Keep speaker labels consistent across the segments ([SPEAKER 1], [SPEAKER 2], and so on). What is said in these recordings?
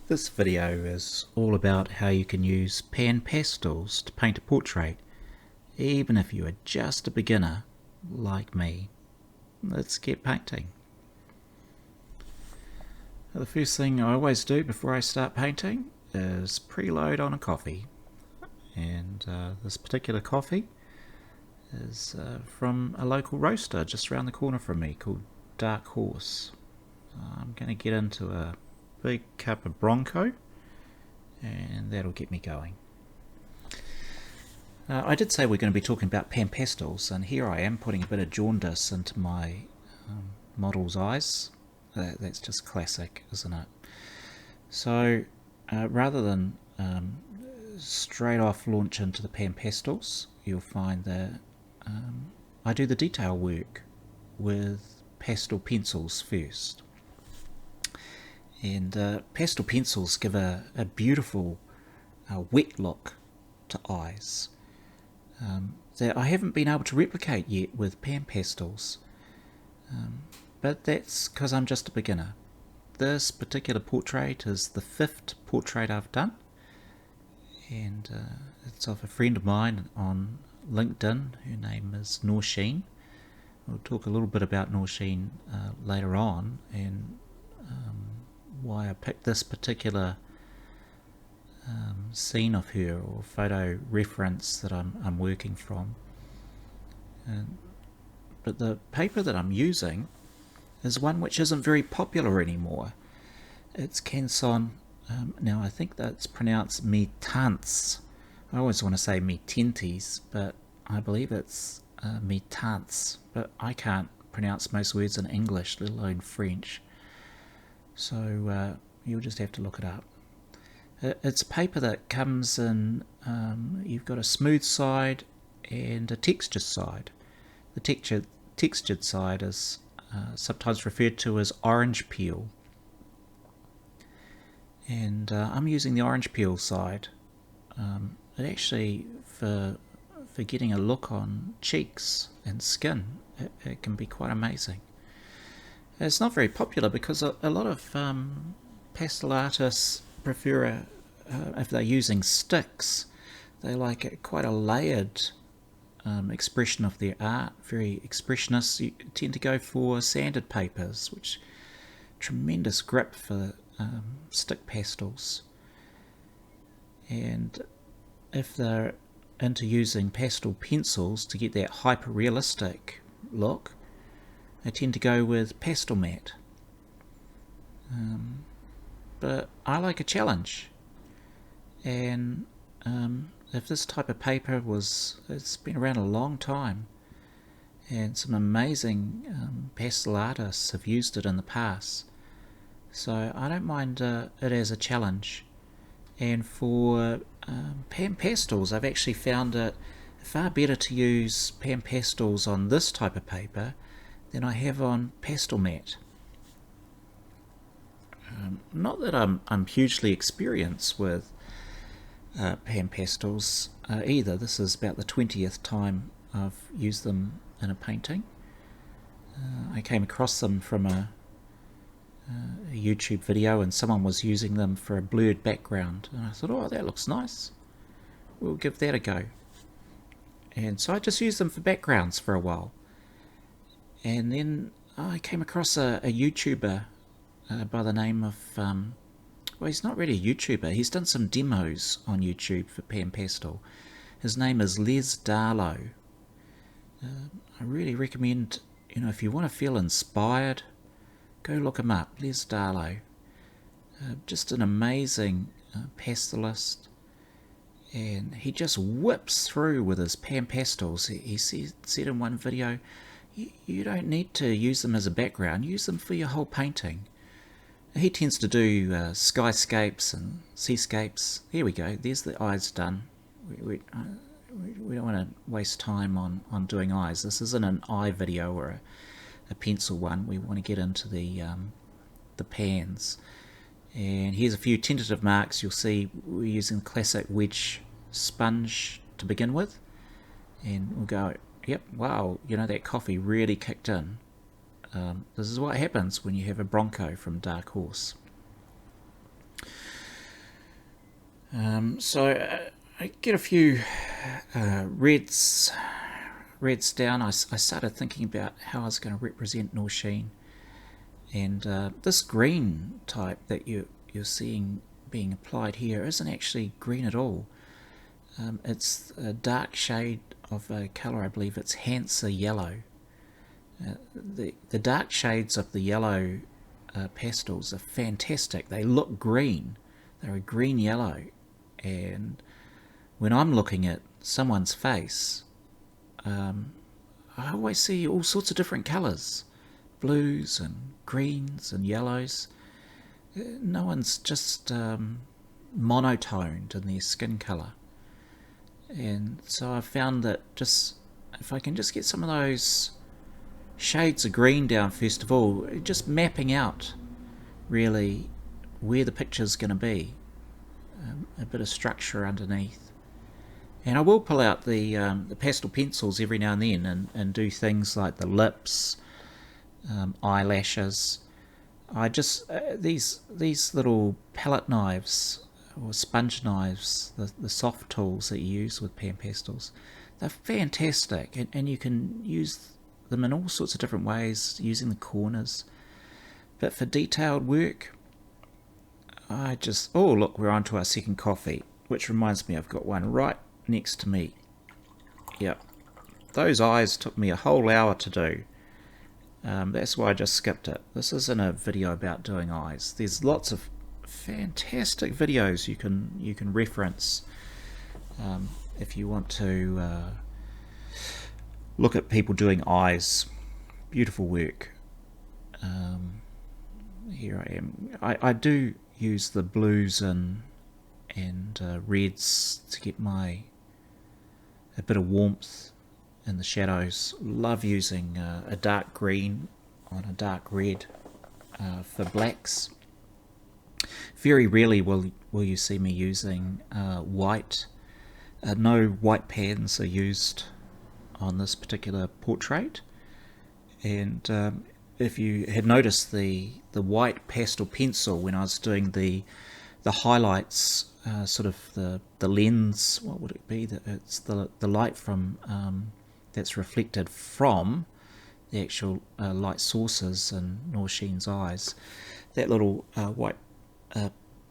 [SPEAKER 1] This video is all about how you can use pan pastels to paint a portrait, even if you are just a beginner like me. Let's get painting. The first thing I always do before I start painting is preload on a coffee, and this particular coffee is from a local roaster just around the corner from me called Dark Horse. I'm going to get into a big cup of Bronco, and that'll get me going. I did say we're going to be talking about pan pastels, and here I am putting a bit of jaundice into my model's eyes. That's just classic, isn't it? So rather than straight off launch into the pan pastels, you'll find that I do the detail work with pastel pencils first. And pastel pencils give a beautiful wet look to eyes that I haven't been able to replicate yet with pan pastels, but that's because I'm just a beginner. This particular portrait is the 5th portrait I've done, and it's of a friend of mine on LinkedIn. Her name is Norsheen. We'll talk a little bit about Norsheen later on, and why I picked this particular scene of her, or photo reference that I'm working from. But the paper that I'm using is one which isn't very popular anymore. It's Canson. Now I think that's pronounced tints. I always want to say tints, but I believe it's tints. But I can't pronounce most words in English, let alone French. So you'll just have to look it up. It's a paper that comes in, you've got a smooth side and a textured side. The textured side is sometimes referred to as orange peel. And I'm using the orange peel side. It actually, for getting a look on cheeks and skin, it can be quite amazing. It's not very popular because a lot of pastel artists prefer, if they're using sticks, they like quite a layered expression of their art, very expressionist. You tend to go for sanded papers, which tremendous grip for stick pastels. And if they're into using pastel pencils to get that hyper-realistic look, I tend to go with pastel matte. But I like a challenge, and if this type of paper it's been around a long time, and some amazing pastel artists have used it in the past, so I don't mind it as a challenge. And for pan pastels, I've actually found it far better to use pan pastels on this type of paper than I have on pastel matte. Not that I'm hugely experienced with pan pastels either. This is about the 20th time I've used them in a painting. I came across them from a YouTube video, and someone was using them for a blurred background, and I thought, oh, that looks nice, we'll give that a go. And so I just used them for backgrounds for a while, and then I came across a YouTuber by the name of, well, he's not really a YouTuber, he's done some demos on YouTube for pan pastel. His name is Les Darlow. I really recommend, if you want to feel inspired, go look him up, Les Darlow. Just an amazing pastelist, and he just whips through with his pan pastels. He said in one video, you don't need to use them as a background, use them for your whole painting. He tends to do skyscapes and seascapes. Here we go, there's the eyes done. We don't want to waste time on doing eyes. This isn't an eye video or a pencil one. We want to get into the pans. And here's a few tentative marks. You'll see we're using classic wedge sponge to begin with. And we'll go, yep, wow, that coffee really kicked in. This is what happens when you have a Bronco from Dark Horse. So I get a few reds down. I started thinking about how I was going to represent Norsheen, and this green type that you're seeing being applied here isn't actually green at all. It's a dark shade of a colour. I believe it's Hansa Yellow. The dark shades of the yellow pastels are fantastic. They look green. They're a green yellow, and when I'm looking at someone's face, I always see all sorts of different colours, blues and greens and yellows. No one's just monotoned in their skin colour. And so I've found that just if I can just get some of those shades of green down first of all, just mapping out really where the picture's going to be, a bit of structure underneath. And I will pull out the pastel pencils every now and then and do things like the lips, eyelashes. I just these little palette knives or sponge knives, the soft tools that you use with pan pastels, they're fantastic, and you can use them in all sorts of different ways using the corners. But for detailed work, I just, oh look, we're on to our second coffee, which reminds me I've got one right next to me. Yep, those eyes took me a whole hour to do. That's why I just skipped it. This isn't a video about doing eyes. There's lots of fantastic videos you can reference if you want to look at people doing eyes. Beautiful work. Here I am. I do use the blues and reds to get a bit of warmth in the shadows. Love using a dark green on a dark red for blacks. Very rarely will you see me using white. No white pans are used on this particular portrait, and if you had noticed the white pastel pencil when I was doing the highlights, sort of the lens, what would it be? It's the light from that's reflected from the actual light sources and Norsheen's eyes. That little white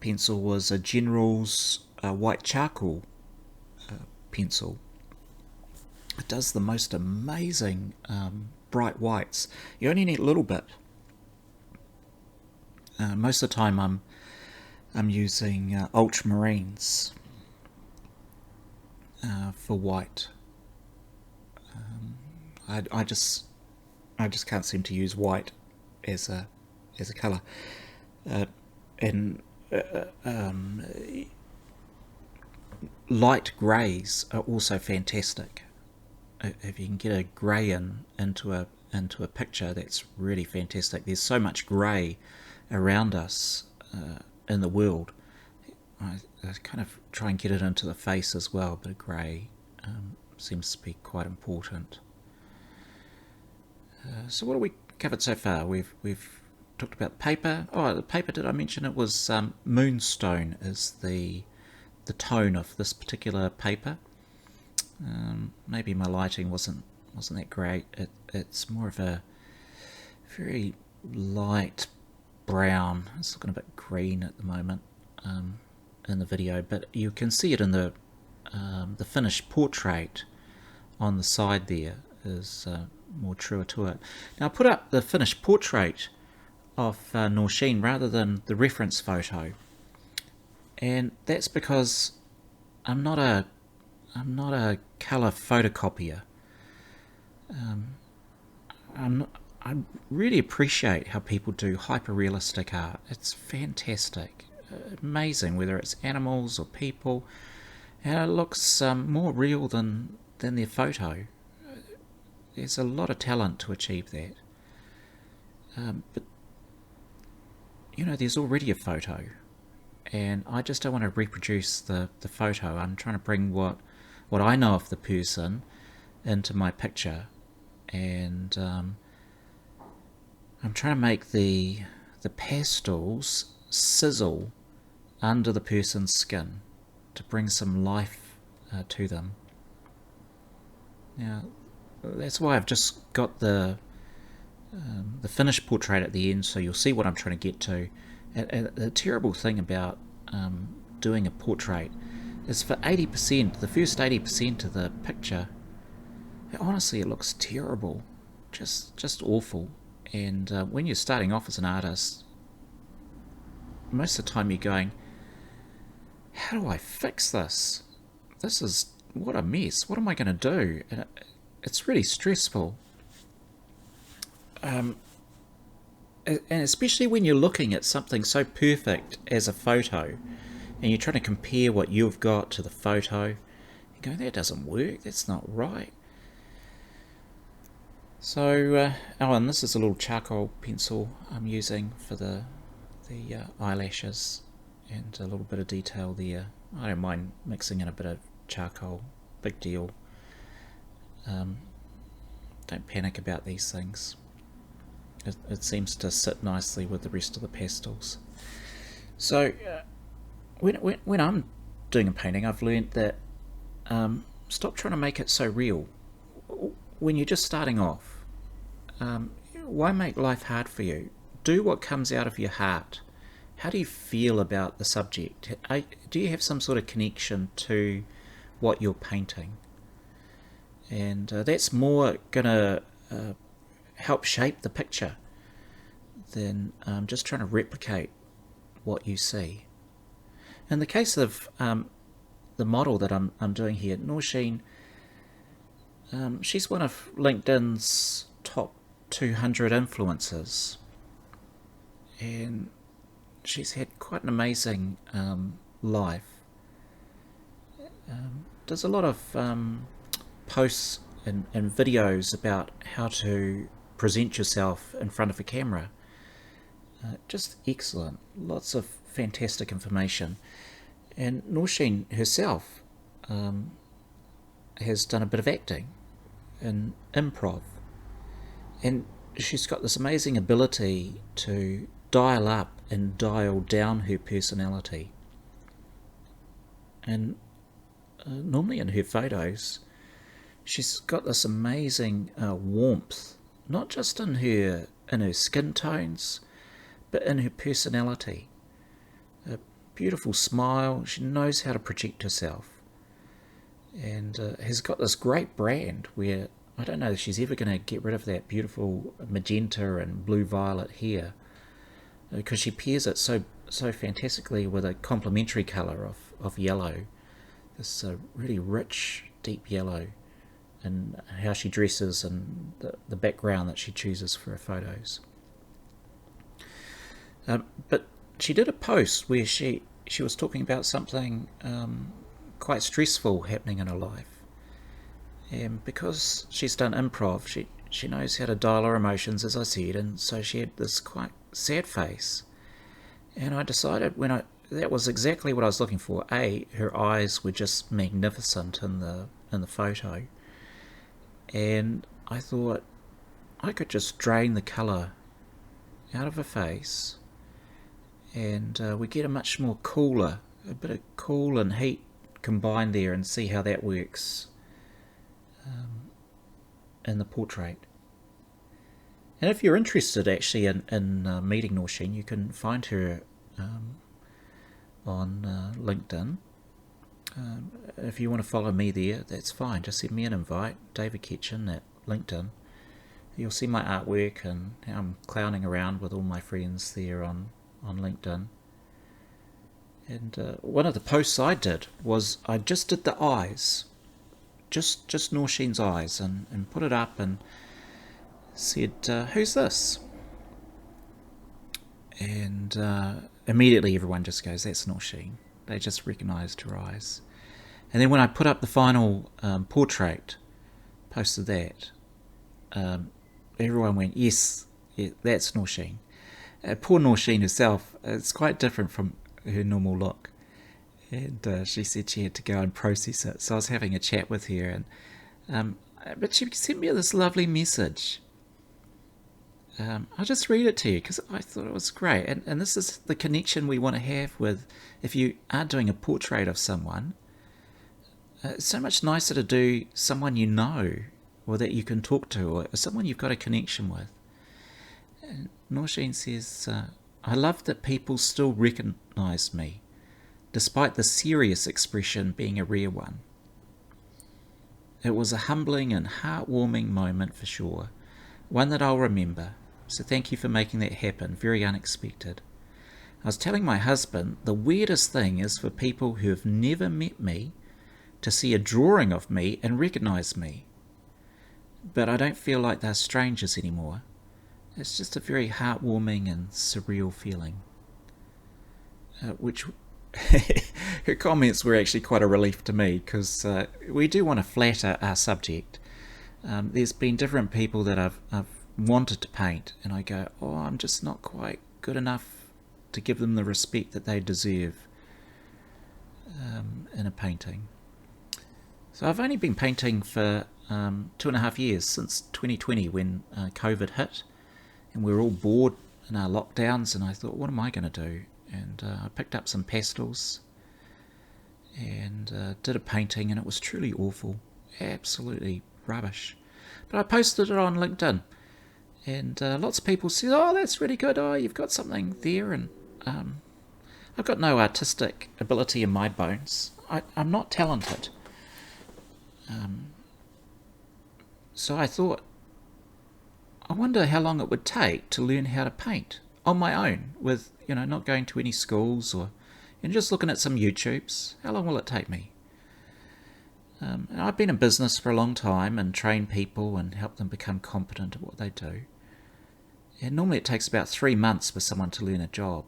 [SPEAKER 1] pencil was a General's white charcoal pencil. It does the most amazing bright whites. You only need a little bit. Most of the time I'm using ultramarines for white. I just can't seem to use white as a colour, and light greys are also fantastic. If you can get a grey into a picture, that's really fantastic. There's so much grey around us in the world. I kind of try and get it into the face as well, but a grey seems to be quite important. So what have we covered so far? We've talked about paper. Oh, the paper, did I mention it was moonstone is the tone of this particular paper. Maybe my lighting wasn't that great. It's more of a very light brown. It's looking a bit green at the moment in the video, but you can see it in the finished portrait on the side there is more truer to it. Now I put up the finished portrait of Norsheen rather than the reference photo, and that's because I'm not a colour photocopier. I really appreciate how people do hyper-realistic art. It's fantastic, amazing, whether it's animals or people, and it looks more real than their photo. There's a lot of talent to achieve that. But you know, there's already a photo, and I just don't want to reproduce the photo. I'm trying to bring what I know of the person into my picture, and I'm trying to make the pastels sizzle under the person's skin. to bring some life to them. Now, that's why I've just got the finished portrait at the end, so you'll see what I'm trying to get to. And the terrible thing about doing a portrait is for 80%, the first 80% of the picture, honestly, it looks terrible, just awful. And when you're starting off as an artist, most of the time you're going, how do I fix this? This is, what a mess. What am I going to do? And it's really stressful. And especially when you're looking at something so perfect as a photo, and you're trying to compare what you've got to the photo, you go, that doesn't work, that's not right. So, and this is a little charcoal pencil I'm using for the eyelashes, and a little bit of detail there. I don't mind mixing in a bit of charcoal, big deal. Don't panic about these things. It seems to sit nicely with the rest of the pastels. So when I'm doing a painting, I've learned that stop trying to make it so real. When you're just starting off, why make life hard for you? Do what comes out of your heart. How do you feel about the subject? Do you have some sort of connection to what you're painting? And that's more going to help shape the picture than just trying to replicate what you see. In the case of the model that I'm doing here, Noorsheen, she's one of LinkedIn's top 200 influencers, and she's had quite an amazing life. Does a lot of posts and videos about how to present yourself in front of a camera. Just excellent. Lots of fantastic information. And Noorsheen herself has done a bit of acting and improv. And she's got this amazing ability to dial up and dial down her personality. And normally in her photos, she's got this amazing warmth, not just in her skin tones, but in her personality. A beautiful smile. She knows how to project herself, and has got this great brand where I don't know if she's ever going to get rid of that beautiful magenta and blue violet hair, because she pairs it so fantastically with a complementary colour of yellow, this really rich, deep yellow, and how she dresses and the background that she chooses for her photos. But she did a post where she was talking about something quite stressful happening in her life. And because she's done improv, she knows how to dial her emotions, as I said, and so she had this quite sad face. And I decided that was exactly what I was looking for. Her eyes were just magnificent in the photo. And I thought I could just drain the colour out of her face, and we get a much more cooler, a bit of cool and heat combined there, and see how that works in the portrait. And if you're interested actually in meeting Noorsheen, you can find her on LinkedIn. If you want to follow me there, that's fine. Just send me an invite, David Ketchen at LinkedIn. You'll see my artwork and how I'm clowning around with all my friends there on LinkedIn. And one of the posts I did was I just did the eyes, just Noorsheen's eyes, and put it up and said, who's this? And immediately everyone just goes, that's Noorsheen. They just recognised her eyes. And then when I put up the final portrait, posted that, everyone went, yes, yeah, that's Noorsheen. Poor Noorsheen herself, it's quite different from her normal look. And she said she had to go and process it. So I was having a chat with her, and but she sent me this lovely message. I'll just read it to you because I thought it was great. And this is the connection we want to have with, if you are doing a portrait of someone, it's so much nicer to do someone you know or that you can talk to or someone you've got a connection with. And Norshin says, I love that people still recognise me, despite the serious expression being a rare one. It was a humbling and heartwarming moment for sure, one that I'll remember. So thank you for making that happen, very unexpected. I was telling my husband, the weirdest thing is for people who have never met me to see a drawing of me and recognise me. But I don't feel like they're strangers anymore. It's just a very heartwarming and surreal feeling. Which her comments were actually quite a relief to me, because we do want to flatter our subject. There's been different people that I've wanted to paint, and I go, oh, I'm just not quite good enough to give them the respect that they deserve in a painting. So I've only been painting for 2.5 years, since 2020 when COVID hit, and we were all bored in our lockdowns, and I thought, what am I going to do? And I picked up some pastels and did a painting, and it was truly awful, absolutely rubbish. But I posted it on LinkedIn, and lots of people said, oh, that's really good, oh, you've got something there. And I've got no artistic ability in my bones. I'm not talented. So I thought, I wonder how long it would take to learn how to paint on my own, with, not going to any schools or just looking at some YouTubes. How long will it take me? And I've been in business for a long time and trained people and helped them become competent at what they do. And normally it takes about 3 months for someone to learn a job.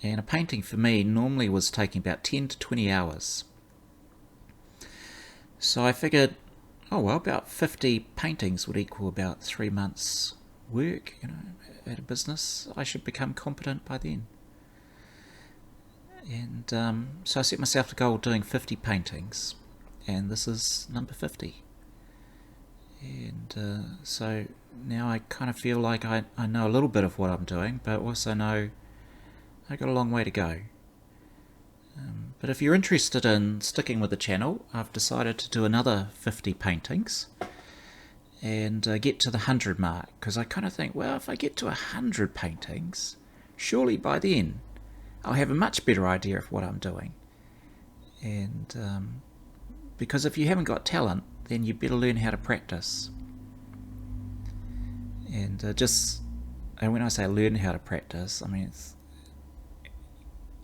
[SPEAKER 1] And a painting for me normally was taking about 10 to 20 hours. So I figured, oh well, about 50 paintings would equal about 3 months work, at a business. I should become competent by then. And so I set myself the goal of doing 50 paintings, and this is number 50. And so now I kind of feel like I know a little bit of what I'm doing, but also know I've got a long way to go. But if you're interested in sticking with the channel, I've decided to do another 50 paintings and get to the 100 mark, because I kind of think, well, if I get to 100 paintings, surely by then I'll have a much better idea of what I'm doing. And because if you haven't got talent, then you better learn how to practice. And and when I say learn how to practice, I mean, it's,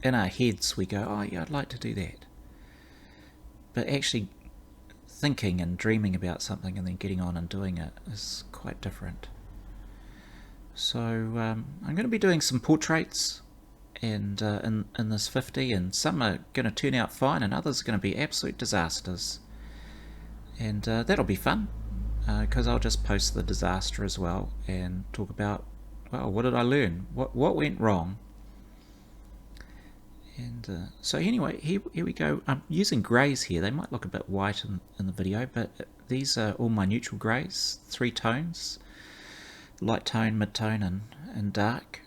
[SPEAKER 1] in our heads we go, oh yeah, I'd like to do that. But actually thinking and dreaming about something and then getting on and doing it is quite different. So I'm going to be doing some portraits and in this 50, and some are going to turn out fine and others are going to be absolute disasters. And that'll be fun, because I'll just post the disaster as well and talk about, well, what did I learn? What went wrong? And so anyway, here we go. I'm using greys here. They might look a bit white in the video, but these are all my neutral greys, 3 tones, light tone, mid-tone and dark.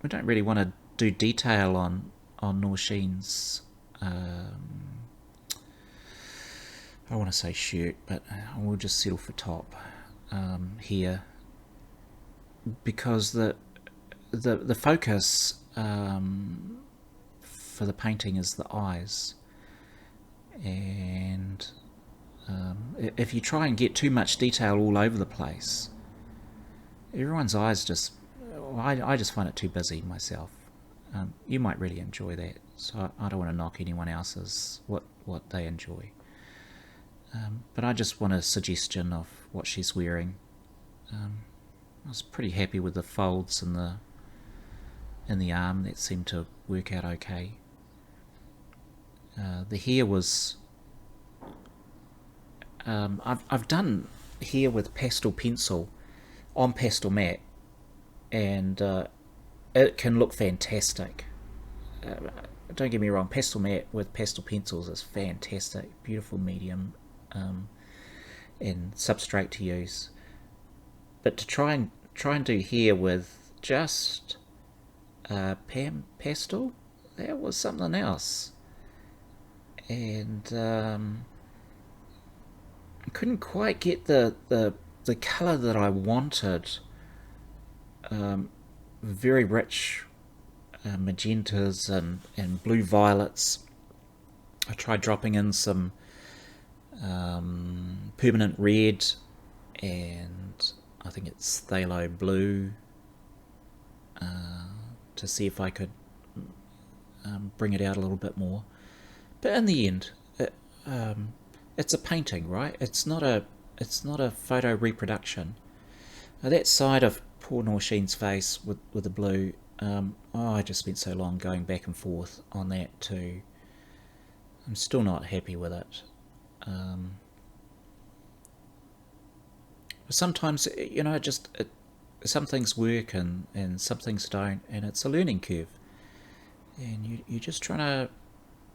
[SPEAKER 1] We don't really want to do detail on Norshin's, I want to say shirt, but we'll just settle for top here, because the focus for the painting is the eyes, and if you try and get too much detail all over the place, everyone's eyes just, I just find it too busy myself. You might really enjoy that, so I don't want to knock anyone else's what they enjoy, but I just want a suggestion of what she's wearing. I was pretty happy with the folds in the arm. That seemed to work out okay. The hair was, I've done hair with pastel pencil on pastel matte, and it can look fantastic. Don't get me wrong, pastel matte with pastel pencils is fantastic, beautiful medium and substrate to use. But to try and do here with just Pastel, that was something else. And I couldn't quite get the colour that I wanted. Very rich magentas and blue violets. I tried dropping in some permanent red, and I think it's Phthalo Blue, to see if I could bring it out a little bit more. But in the end, it's a painting, right? It's not a photo reproduction. Now that side of poor Norsheen's face with the blue, I just spent so long going back and forth on that too. I'm still not happy with it. Sometimes, you know, some things work and some things don't, and it's a learning curve. And you're just trying to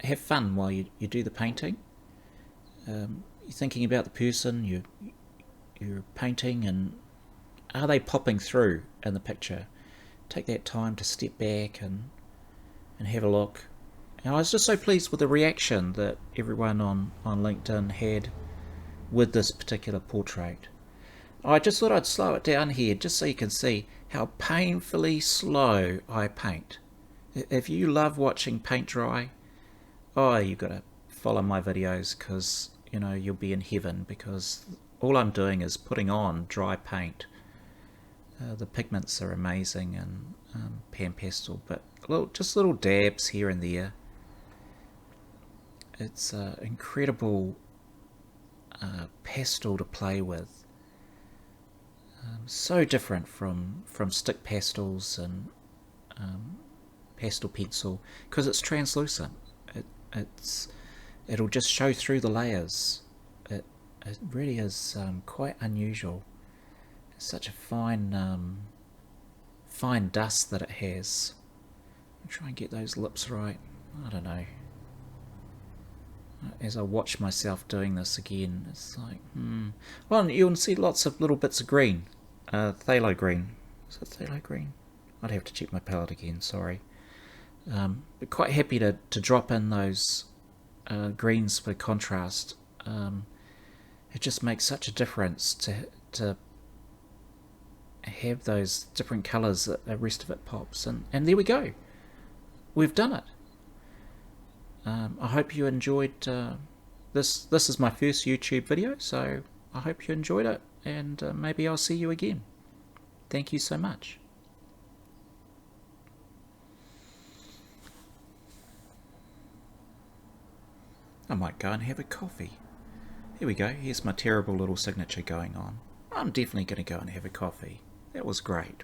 [SPEAKER 1] have fun while you do the painting. You're thinking about the person you're painting, and are they popping through in the picture? Take that time to step back and have a look. And I was just so pleased with the reaction that everyone on LinkedIn had with this particular portrait. I just thought I'd slow it down here just so you can see how painfully slow I paint. If you love watching paint dry, you've got to follow my videos, because you know you'll be in heaven, because all I'm doing is putting on dry paint. The pigments are amazing and pan pastel, but just little dabs here and there. It's incredible pastel to play with. So different from stick pastels and pastel pencil, because it's translucent. It'll just show through the layers. It really is quite unusual. It's such a fine dust that it has. I'll try and get those lips right. I don't know. As I watch myself doing this again, it's like, Well, you'll see lots of little bits of green. Phthalo Green. Is it Phthalo Green? I'd have to check my palette again, sorry. But quite happy to drop in those greens for contrast. It just makes such a difference to have those different colours that the rest of it pops. And there we go. We've done it. I hope you enjoyed this. This is my first YouTube video, so I hope you enjoyed it, and maybe I'll see you again. Thank you so much. I might go and have a coffee. Here we go. Here's my terrible little signature going on. I'm definitely going to go and have a coffee. That was great.